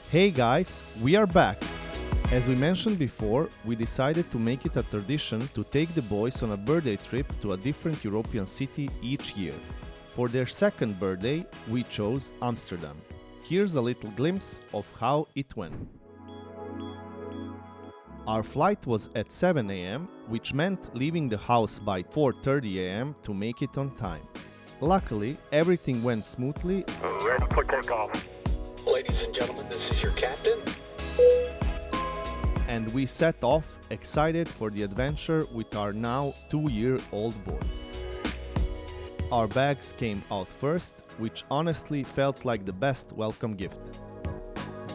Hey guys, we are back! As we mentioned before, we decided to make it a tradition to take the boys on a birthday trip to a different European city each year. For their second birthday, we chose Amsterdam. Here's a little glimpse of how it went. Our flight was at 7 a.m., which meant leaving the house by 4:30 a.m. to make it on time. Luckily, everything went smoothly. Ready for takeoff. Ladies and gentlemen, this is your captain. And we set off, excited for the adventure with our now 2-year-old boys. Our bags came out first, which honestly felt like the best welcome gift.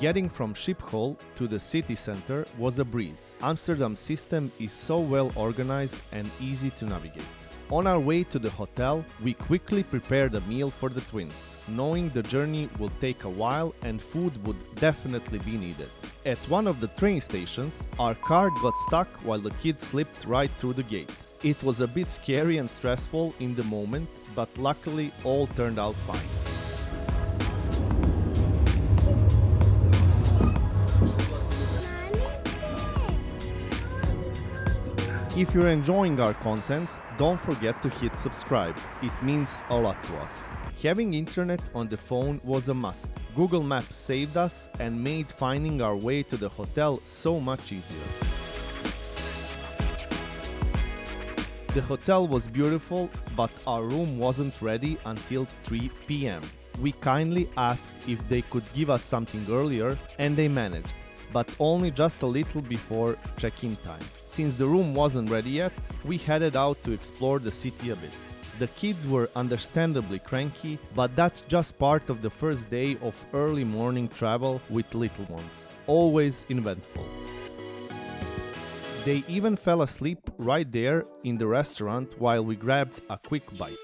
Getting from Schiphol to the city center was a breeze. Amsterdam's system is so well organized and easy to navigate. On our way to the hotel, we quickly prepared a meal for the twins, knowing the journey would take a while and food would definitely be needed. At one of the train stations, our car got stuck while the kids slipped right through the gate. It was a bit scary and stressful in the moment, but luckily all turned out fine. If you're enjoying our content, don't forget to hit subscribe. It means a lot to us. Having internet on the phone was a must. Google Maps saved us and made finding our way to the hotel so much easier. The hotel was beautiful, but our room wasn't ready until 3 p.m. We kindly asked if they could give us something earlier, and they managed, but only just a little before check-in time. Since the room wasn't ready yet, we headed out to explore the city a bit. The kids were understandably cranky, but that's just part of the first day of early morning travel with little ones. Always eventful. They even fell asleep right there in the restaurant while we grabbed a quick bite.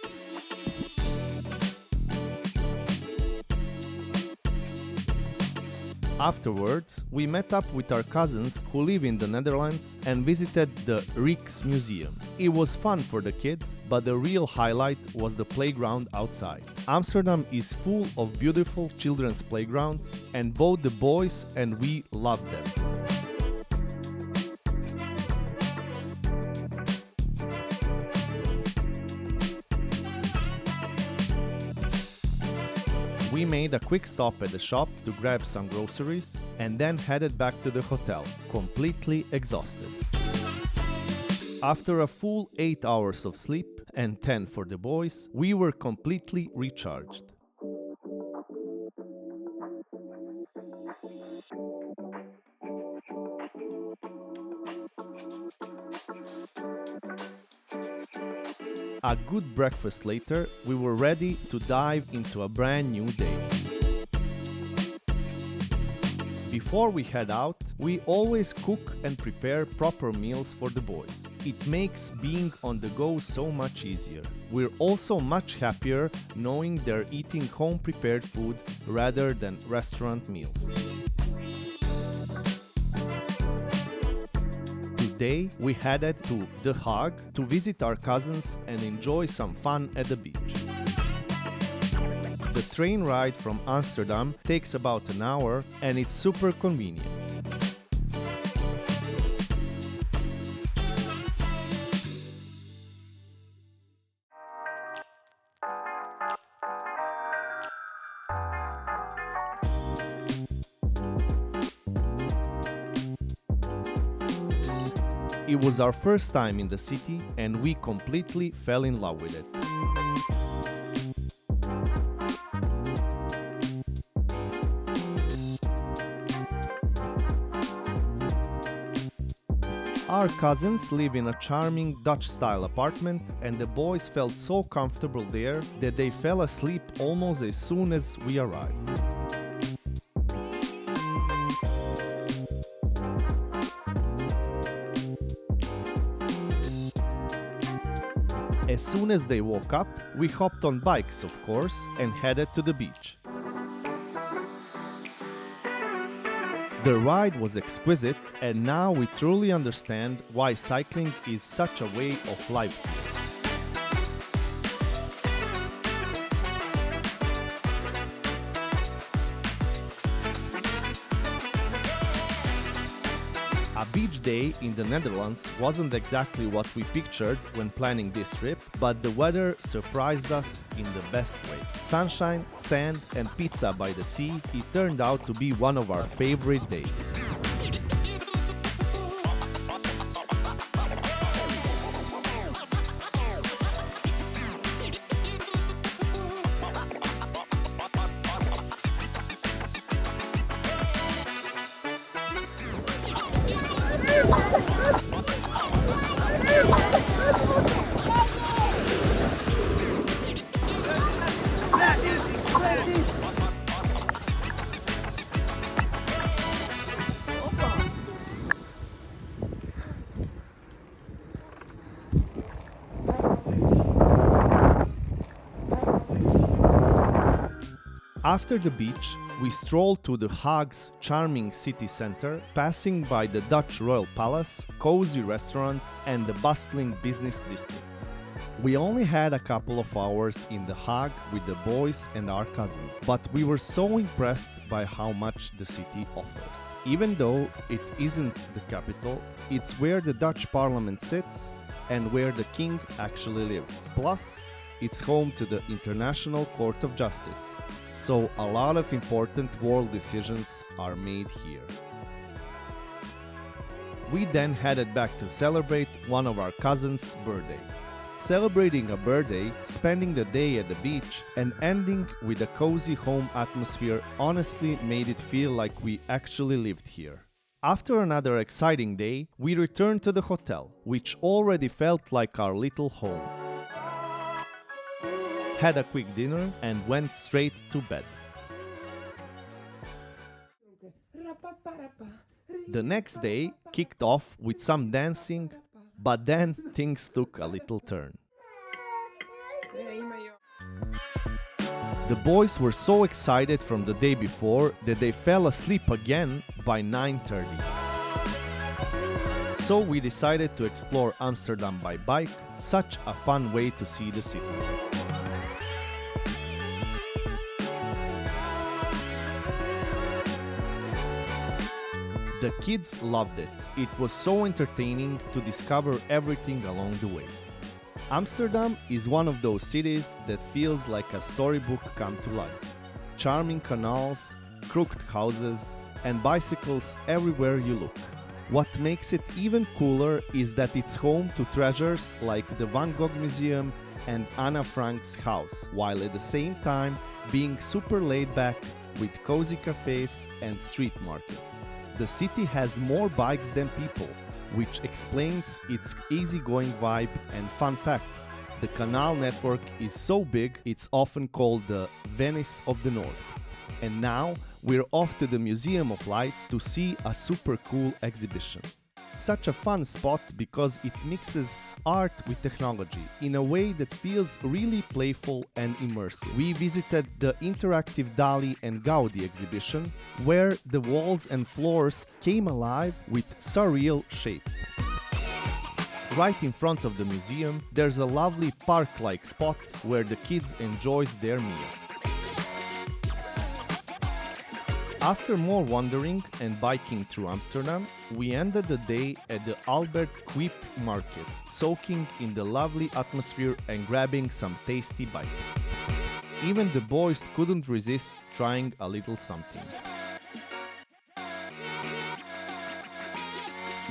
Afterwards, we met up with our cousins who live in the Netherlands and visited the Rijksmuseum. It was fun for the kids, but the real highlight was the playground outside. Amsterdam is full of beautiful children's playgrounds, and both the boys and we loved them. We made a quick stop at the shop to grab some groceries and then headed back to the hotel, completely exhausted. After a full 8 hours of sleep and 10 for the boys, we were completely recharged. A good breakfast later, we were ready to dive into a brand new day. Before we head out, we always cook and prepare proper meals for the boys. It makes being on the go so much easier. We're also much happier knowing they're eating home-prepared food rather than restaurant meals. Today, we headed to The Hague to visit our cousins and enjoy some fun at the beach. The train ride from Amsterdam takes about an hour and it's super convenient. It was our first time in the city and we completely fell in love with it. Our cousins live in a charming Dutch-style apartment and the boys felt so comfortable there that they fell asleep almost as soon as we arrived. As soon as they woke up, we hopped on bikes, of course, and headed to the beach. The ride was exquisite, and now we truly understand why cycling is such a way of life. A beach day in the Netherlands wasn't exactly what we pictured when planning this trip, but the weather surprised us in the best way. Sunshine, sand, and pizza by the sea, it turned out to be one of our favorite days. After the beach, we strolled to The Hague's charming city center, passing by the Dutch Royal Palace, cozy restaurants, and the bustling business district. We only had a couple of hours in The Hague with the boys and our cousins, but we were so impressed by how much the city offers. Even though it isn't the capital, it's where the Dutch parliament sits and where the king actually lives. Plus, it's home to the International Court of Justice. So a lot of important world decisions are made here. We then headed back to celebrate one of our cousins' birthday. Celebrating a birthday, spending the day at the beach, and ending with a cozy home atmosphere honestly made it feel like we actually lived here. After another exciting day, we returned to the hotel, which already felt like our little home. Had a quick dinner and went straight to bed. The next day kicked off with some dancing, but then things took a little turn. The boys were so excited from the day before that they fell asleep again by 9:30. So we decided to explore Amsterdam by bike, such a fun way to see the city. The kids loved it. It was so entertaining to discover everything along the way. Amsterdam is one of those cities that feels like a storybook come to life. Charming canals, crooked houses, and bicycles everywhere you look. What makes it even cooler is that it's home to treasures like the Van Gogh Museum and Anna Frank's house, while at the same time being super laid back with cozy cafes and street markets. The city has more bikes than people, which explains its easygoing vibe. And fun fact, the canal network is so big it's often called the Venice of the North. And now we're off to the Museum of Light to see a super cool exhibition. Such a fun spot because it mixes art with technology in a way that feels really playful and immersive. We visited the interactive Dalí and Gaudí exhibition, where the walls and floors came alive with surreal shapes. Right in front of the museum, there's a lovely park-like spot where the kids enjoyed their meal. After more wandering and biking through Amsterdam, we ended the day at the Albert Cuyp market, soaking in the lovely atmosphere and grabbing some tasty bites. Even the boys couldn't resist trying a little something.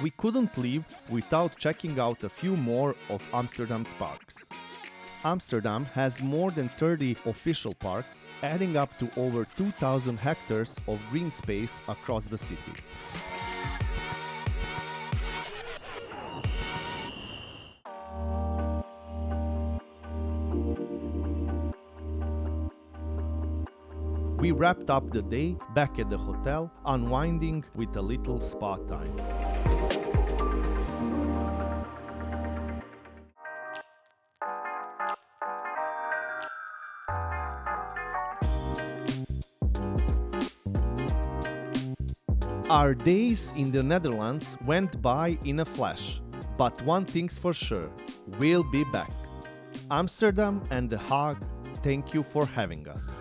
We couldn't leave without checking out a few more of Amsterdam's parks. Amsterdam has more than 30 official parks, adding up to over 2,000 hectares of green space across the city. We wrapped up the day back at the hotel, unwinding with a little spa time. Our days in the Netherlands went by in a flash, but one thing's for sure, we'll be back. Amsterdam and The Hague, thank you for having us.